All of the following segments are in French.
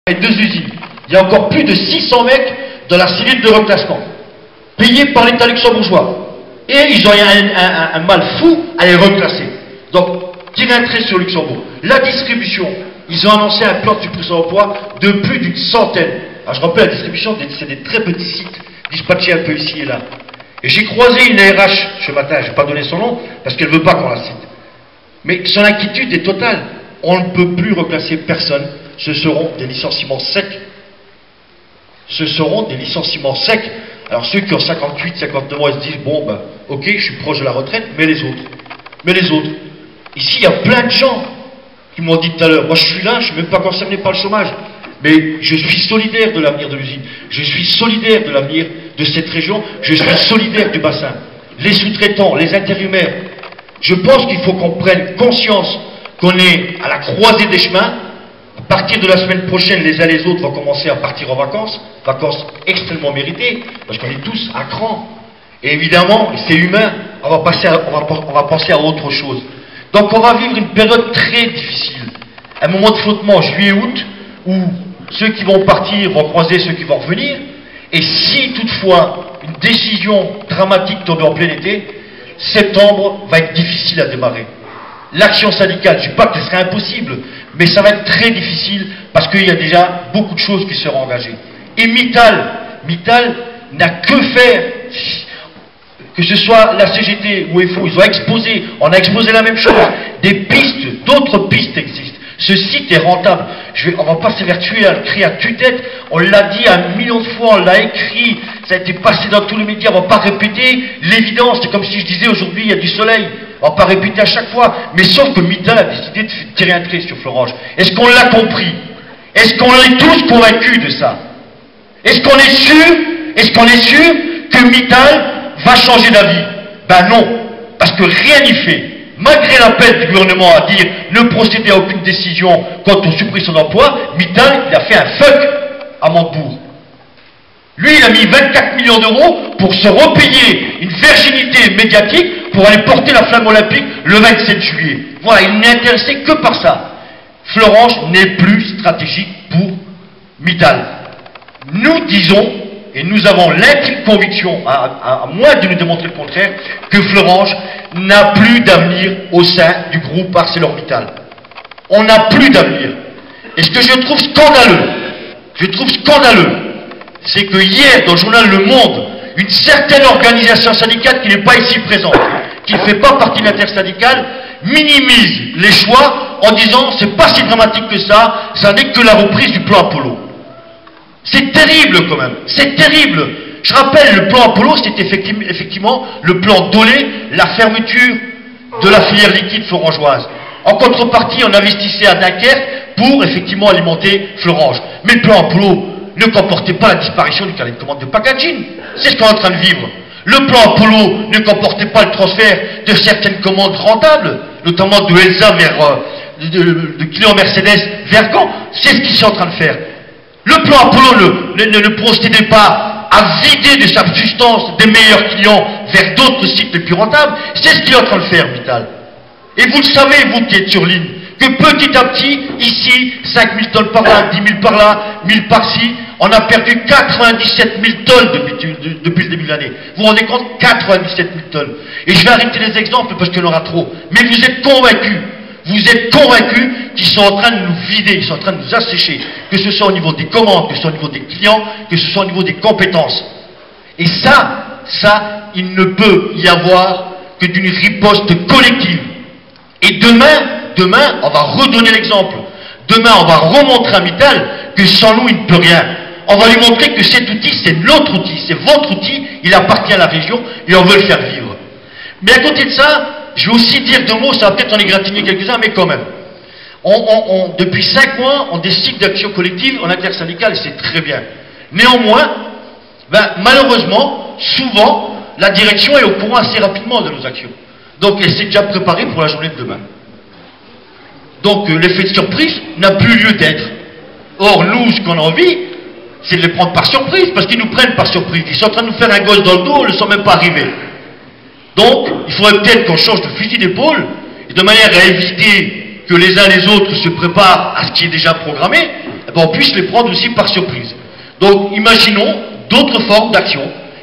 et 2 usines. Il y a encore plus de 600 mecs dans la cellule de reclassement, payés par l'État luxembourgeois. Et ils ont un mal fou à les reclasser. Donc, tirer un trait sur Luxembourg. La distribution, ils ont annoncé un plan de suppression d'emploi de plus d'une centaine. Alors, je rappelle, la distribution, c'est des très petits sites, dispatchés un peu ici et là. Et j'ai croisé une RH ce matin, je ne vais pas donner son nom, parce qu'elle ne veut pas qu'on la cite. Mais son inquiétude est totale. On ne peut plus reclasser personne. Ce seront des licenciements secs. Ce seront des licenciements secs. Alors ceux qui ont 58, 59 ans, ils se disent, bon, ben, ok, je suis proche de la retraite, mais les autres. Mais les autres. Ici, il y a plein de gens qui m'ont dit tout à l'heure, moi je suis là, je ne suis même pas concerné par le chômage. Mais je suis solidaire de l'avenir de l'usine. Je suis solidaire de l'avenir de cette région. Je suis solidaire du bassin. Les sous-traitants, les intérimaires. Je pense qu'il faut qu'on prenne conscience qu'on est à la croisée des chemins. À partir de la semaine prochaine, les uns et les autres vont commencer à partir en vacances. Vacances extrêmement méritées, parce qu'on est tous à cran. Et évidemment, c'est humain, on va penser à autre chose. Donc on va vivre une période très difficile. Un moment de flottement, juillet-août, où ceux qui vont partir vont croiser ceux qui vont revenir. Et si toutefois une décision dramatique tombe en plein été, septembre va être difficile à démarrer. L'action syndicale, je ne dis pas que ce serait impossible, mais ça va être très difficile parce qu'il y a déjà beaucoup de choses qui seront engagées. Et Mittal n'a que faire, que ce soit la CGT ou FO, ils ont exposé, on a exposé la même chose, des pistes, d'autres pistes existent. Ce site est rentable. On ne va pas s'évertuer à le créer à tue-tête. On l'a dit 1 million de fois, on l'a écrit, ça a été passé dans tous les médias. On ne va pas répéter l'évidence. C'est comme si je disais aujourd'hui il y a du soleil. On ne va pas répéter à chaque fois. Mais sauf que Mittal a décidé de tirer un trait sur Florange. Est-ce qu'on l'a compris? Est-ce qu'on est tous convaincus de ça? Est-ce qu'on est sûr que Mittal va changer d'avis? Ben non, parce que rien n'y fait. Malgré l'appel du gouvernement à dire ne procéder à aucune décision quant aux suppressions d'emplois, Mittal, il a fait un fuck à Montebourg. Lui, il a mis 24 millions d'euros pour se repayer une virginité médiatique pour aller porter la flamme olympique le 27 juillet. Voilà, il n'est intéressé que par ça. Florange n'est plus stratégique pour Mittal. Nous disons, et nous avons l'intime conviction, à moins de nous démontrer le contraire, que Florange n'a plus d'avenir au sein du groupe ArcelorMittal. On n'a plus d'avenir. Et ce que je trouve scandaleux, c'est que hier, dans le journal Le Monde, une certaine organisation syndicale qui n'est pas ici présente, qui ne fait pas partie de l'intersyndicale, minimise les choix en disant c'est pas si dramatique que ça n'est que la reprise du plan Apollo. C'est terrible quand même, c'est terrible. Je rappelle, le plan Apollo, c'était effectivement le plan Dolé, la fermeture de la filière liquide florangeoise. En contrepartie, on investissait à Dunkerque pour effectivement alimenter Florange. Mais le plan Apollo ne comportait pas la disparition du carnet de commande de packaging. C'est ce qu'on est en train de vivre. Le plan Apollo ne comportait pas le transfert de certaines commandes rentables, notamment de Elsa vers de clients Mercedes vers Gand. C'est ce qu'ils sont en train de faire. Le plan Apollo ne procédait pas à vider de sa substance des meilleurs clients vers d'autres sites les plus rentables. C'est ce qu'il est en train de faire, Mittal. Et vous le savez, vous qui êtes sur ligne, que petit à petit, ici, 5 000 tonnes par là, 10 000 par là, 1000 par-ci, on a perdu 97 000 tonnes depuis le début de l'année. Vous vous rendez compte? 97 000 tonnes. Et je vais arrêter les exemples parce qu'il y en aura trop. Mais vous êtes convaincus qu'ils sont en train de nous vider, ils sont en train de nous assécher, que ce soit au niveau des commandes, que ce soit au niveau des clients, que ce soit au niveau des compétences. Et ça, il ne peut y avoir que d'une riposte collective. Et demain, on va redonner l'exemple. Demain, on va remontrer à Mittal que sans nous, il ne peut rien. On va lui montrer que cet outil, c'est notre outil, c'est votre outil, il appartient à la région et on veut le faire vivre. Mais à côté de ça, je vais aussi dire 2 mots, ça va peut-être en égratigner quelques-uns, mais quand même. Depuis 5 mois, on décide d'action collective en intersyndicale et c'est très bien. Néanmoins, malheureusement, souvent, la direction est au courant assez rapidement de nos actions. Donc elle s'est déjà préparée pour la journée de demain. Donc l'effet de surprise n'a plus lieu d'être. Or, nous, ce qu'on a envie, c'est de les prendre par surprise, parce qu'ils nous prennent par surprise. Ils sont en train de nous faire un gosse dans le dos, ils ne sont même pas arrivés. Donc, il faudrait peut-être qu'on change de fusil d'épaule, et de manière à éviter que les uns les autres se préparent à ce qui est déjà programmé, on puisse les prendre aussi par surprise. Donc imaginons d'autres formes d'action.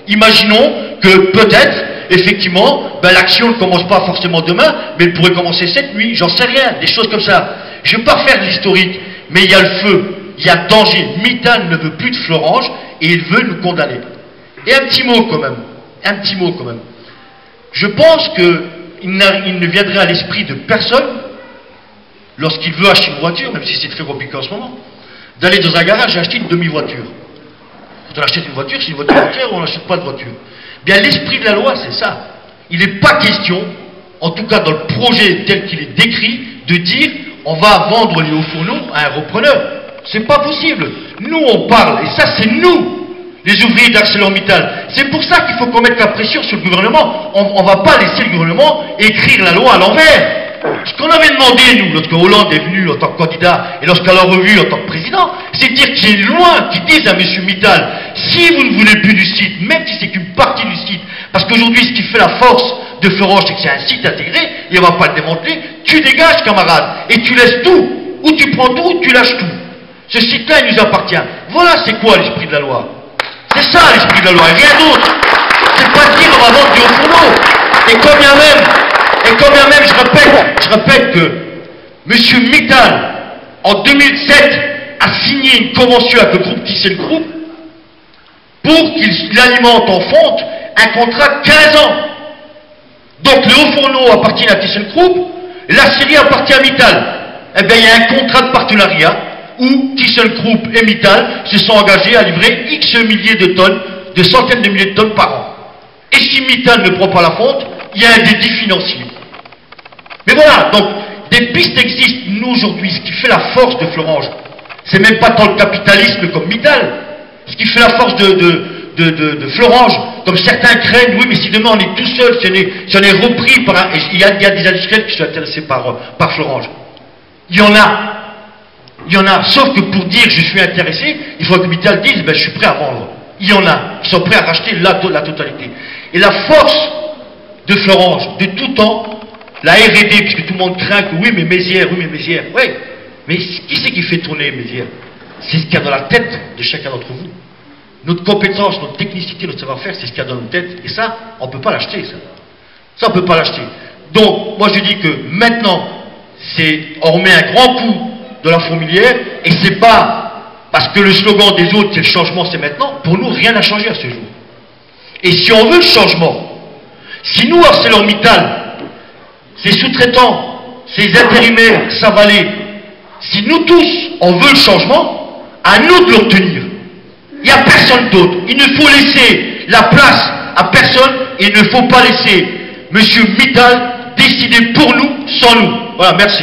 Imaginons que peut-être, effectivement, l'action ne commence pas forcément demain, mais elle pourrait commencer cette nuit, j'en sais rien, des choses comme ça. Je ne vais pas faire de l'historique, mais il y a le feu, il y a danger. Mittal ne veut plus de Florange et il veut nous condamner. Et un petit mot quand même. Je pense qu'il ne viendrait à l'esprit de personne, lorsqu'il veut acheter une voiture, même si c'est très compliqué en ce moment, d'aller dans un garage et acheter une demi-voiture. Quand on achète une voiture, c'est une voiture entière ou on n'achète pas de voiture. Bien, l'esprit de la loi, c'est ça. Il n'est pas question, en tout cas dans le projet tel qu'il est décrit, de dire on va vendre les hauts fourneaux à un repreneur. C'est pas possible. Nous, on parle, et ça, c'est nous, les ouvriers d'ArcelorMittal. C'est pour ça qu'il faut qu'on mette la pression sur le gouvernement. On ne va pas laisser le gouvernement écrire la loi à l'envers. Ce qu'on avait demandé, nous, lorsque Hollande est venu en tant que candidat et lorsqu'elle a revu en tant que président, c'est de dire qu'il y ait une loi qui dise à M. Mittal, si vous ne voulez plus du site, même si c'est qu'une partie du site, parce qu'aujourd'hui, ce qui fait la force de Florange, c'est que c'est un site intégré, et on ne va pas le démanteler, tu dégages, camarade, et tu laisses tout. Ou tu prends tout, ou tu lâches tout. Ce site-là, il nous appartient. Voilà, c'est quoi l'esprit de la loi? C'est ça l'esprit de la loi, et rien d'autre. C'est pas dire on va vendre du haut fourneau. Et combien même, je répète que M. Mittal, en 2007, a signé une convention avec le groupe ThyssenKrupp pour qu'il alimente en fonte un contrat de 15 ans. Donc le haut fourneau appartient à ThyssenKrupp, l'aciérie appartient à Mittal. Eh bien, il y a un contrat de partenariat où ThyssenKrupp et Mittal se sont engagés à livrer X milliers de tonnes, de centaines de milliers de tonnes par an. Et si Mittal ne prend pas la fonte, il y a un dédit financier. Mais voilà, donc, des pistes existent. Nous, aujourd'hui, ce qui fait la force de Florange, c'est même pas tant le capitalisme comme Mittal. Ce qui fait la force de Florange, comme certains craignent, oui, mais si demain on est tout seul, si on est repris par un... Il y a des industriels qui sont intéressés par Florange. Il y en a. Sauf que pour dire je suis intéressé, il faut que Mittal dise, je suis prêt à vendre. Il y en a qui sont prêts à racheter la totalité. Et la force de Florange, de tout temps, la R&D, puisque tout le monde craint que oui, mais Mézières, oui, mais qui c'est qui fait tourner Mézières? C'est ce qu'il y a dans la tête de chacun d'entre vous. Notre compétence, notre technicité, notre savoir-faire, c'est ce qu'il y a dans notre tête. Et ça, on ne peut pas l'acheter, ça. Ça, on ne peut pas l'acheter. Donc, moi je dis que maintenant, on remet un grand coup de la fourmilière, et c'est pas parce que le slogan des autres, c'est le changement, c'est maintenant. Pour nous, rien n'a changé à ce jour. Et si on veut le changement, si nous, ArcelorMittal, ces sous-traitants, ces intérimaires, Savalé, si nous tous, on veut le changement, à nous de l'obtenir. Il n'y a personne d'autre. Il ne faut laisser la place à personne et il ne faut pas laisser M. Mittal décider pour nous, sans nous. Voilà, merci.